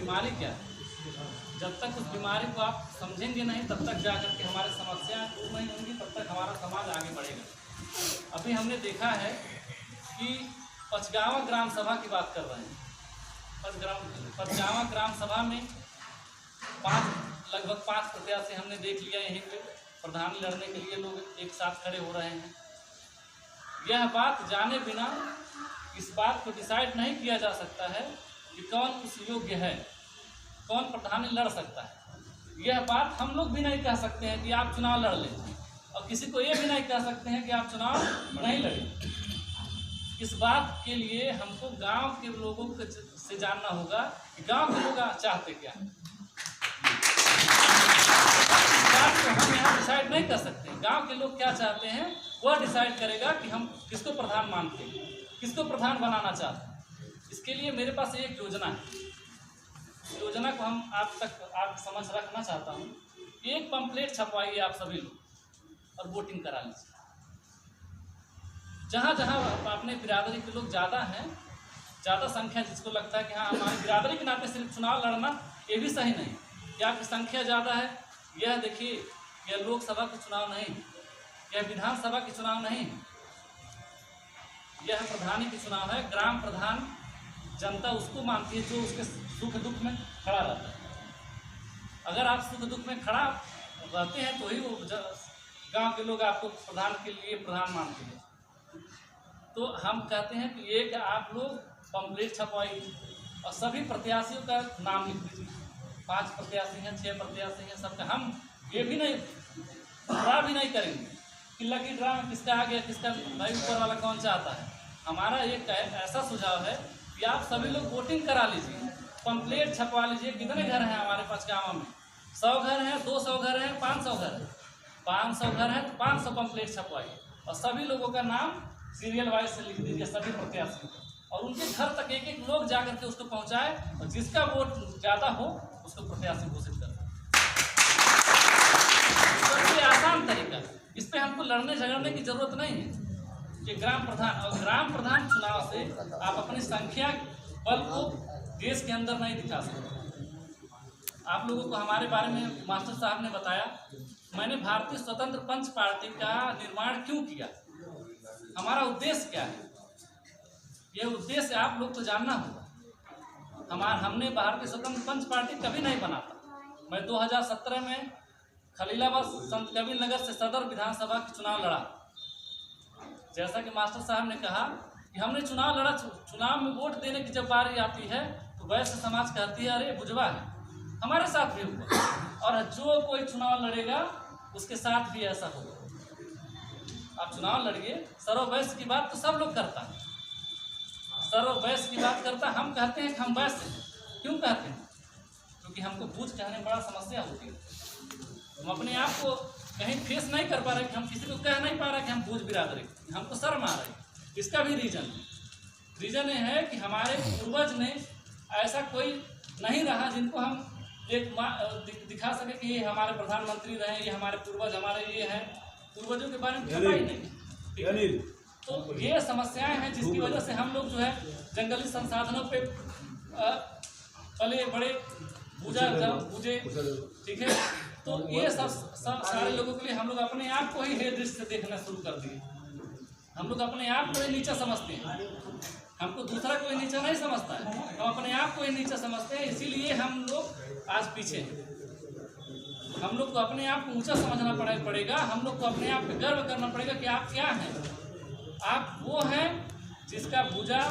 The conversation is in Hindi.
बीमारी क्या है। जब तक उस बीमारी को आप समझेंगे नहीं तब तक जाकर के हमारी समस्याएं दूर नहीं होंगी, तब तक हमारा समाज आगे बढ़ेगा। अभी हमने देखा है कि पचगावा ग्राम सभा की बात कर रहे हैं। पचगावा ग्राम सभा में लगभग 5 प्रत्याशी हमने देख लिया। यहीं पे प्रधान लड़ने के लिए लोग एक साथ खड़े हो रहे हैं। यह बात जाने बिना इस बात को डिसाइड नहीं किया जा सकता है कि कौन उस योग्य है, कौन प्रधानी लड़ सकता है। यह बात हम लोग भी नहीं कह सकते हैं कि आप चुनाव लड़ लें, और किसी को ये भी नहीं कह सकते हैं कि आप चुनाव नहीं लड़ें। इस बात के लिए हमको गांव के लोगों से जानना होगा कि गांव के लोग चाहते क्या हैं। इस बात को हम यहाँ डिसाइड नहीं कर सकते। गांव के लोग क्या चाहते हैं वह डिसाइड करेगा कि हम किसको प्रधान मानते हैं, किसको प्रधान बनाना चाहते हैं। इसके लिए मेरे पास एक योजना है। योजना को हम आप समझ रखना चाहता हूँ। एक पंपलेट छपवाइए आप सभी लोग और वोटिंग करा लीजिए। जहाँ जहाँ अपने बिरादरी के लोग ज़्यादा हैं, ज़्यादा संख्या जिसको लगता है कि हाँ हमारी बिरादरी के नाते सिर्फ चुनाव लड़ना ये भी सही नहीं कि आपकी संख्या ज़्यादा है। यह देखिए, यह लोकसभा का चुनाव नहीं, यह विधानसभा की चुनाव नहीं, यह प्रधानी की चुनाव है। ग्राम प्रधान जनता उसको मानती है जो उसके सुख दुख में खड़ा रहता है। अगर आप सुख दुख में खड़ा रहते हैं तो ही वो गांव के लोग आपको प्रधान के लिए प्रधान मानते हैं। तो हम कहते हैं कि एक आप लोग पंपलेट छपवाइए और सभी प्रत्याशियों का नाम लिख दीजिए। 5 प्रत्याशी हैं, 6 प्रत्याशी हैं, सबका हम ये भी नहीं ड्रा भी नहीं करेंगे कि लकी ड्रा में किसका आ गया, किसका भाई ऊपर वाला कौन चाहता है। हमारा एक ऐसा सुझाव है कि आप सभी लोग वोटिंग करा लीजिए, पंपलेट छपवा लीजिए। कितने घर हैं हमारे पचगावा में? 100 घर हैं, 200 घर हैं, 500 घर हैं। 500 घर हैं तो 500 पंपलेट छपवाइए और सभी लोगों का नाम सीरियल वाइज से लिख दीजिए, सभी प्रत्याशी, और उनके घर तक एक एक लोग जाकर के उसको पहुंचाए और जिसका वोट ज़्यादा हो उसको प्रत्याशी घोषित कर। सबसे आसान तरीका, इस पर हमको लड़ने झगड़ने की जरूरत नहीं है कि ग्राम प्रधान और ग्राम प्रधान चुनाव से आप अपनी संख्या बल को देश के अंदर नहीं दिखा सकते। आप लोगों को हमारे बारे में मास्टर साहब ने बताया। मैंने भारतीय स्वतंत्र पंच पार्टी का निर्माण क्यों किया, हमारा उद्देश्य क्या है, यह उद्देश्य आप लोग को जानना होगा। हमने भारतीय स्वतंत्र पंच पार्टी कभी नहीं बना था। मैं 2017 में खलीलाबाद संत कबीर नगर से सदर विधानसभा के चुनाव लड़ा। जैसा कि मास्टर साहब ने कहा कि हमने चुनाव लड़ा, चुनाव में वोट देने की जब बारी आती है तो वैश्य समाज कहती है अरे बुझवा है। हमारे साथ भी हुआ और जो कोई चुनाव लड़ेगा उसके साथ भी ऐसा होगा। आप चुनाव लड़िए, सर्ववैश्य की बात तो सब लोग करता है, सर्ववैश्य की बात करता है। हम कहते हैं कि हम वैश्य हैं। क्यों कहते हैं? क्योंकि हमको बूझ कहने में बड़ा समस्या होती है। हम अपने आप को कहीं फेस नहीं कर पा रहे कि हम किसी को कह नहीं पा रहे कि हम बूझ बिरादरी, हमको शर्म आ रही। इसका भी रीज़न ये है कि हमारे पूर्वज ने ऐसा कोई नहीं रहा जिनको हम एक दिखा सके कि ये हमारे प्रधानमंत्री रहे, ये हमारे पूर्वज, हमारे ये हैं। पूर्वजों के बारे में पता ही नहीं। तो ये समस्याएं हैं जिसकी वजह से हम लोग जो है जंगली संसाधनों पे पले बड़े बूझे, ठीक है। तो ये सब सारे लोगों के लिए हम लोग अपने आप को ही हे दृष्टि से देखना शुरू कर दिए। हम लोग अपने आप को ही नीचा समझते हैं, हमको दूसरा कोई नीचा नहीं समझता है, हम अपने आप को ही नीचा समझते हैं। इसीलिए हम लोग आज पीछे हैं। हम लोग को अपने आप को ऊंचा समझना पड़ेगा। हम लोग को अपने आप पे गर्व करना पड़ेगा कि आप क्या हैं। आप वो हैं जिसका भुजा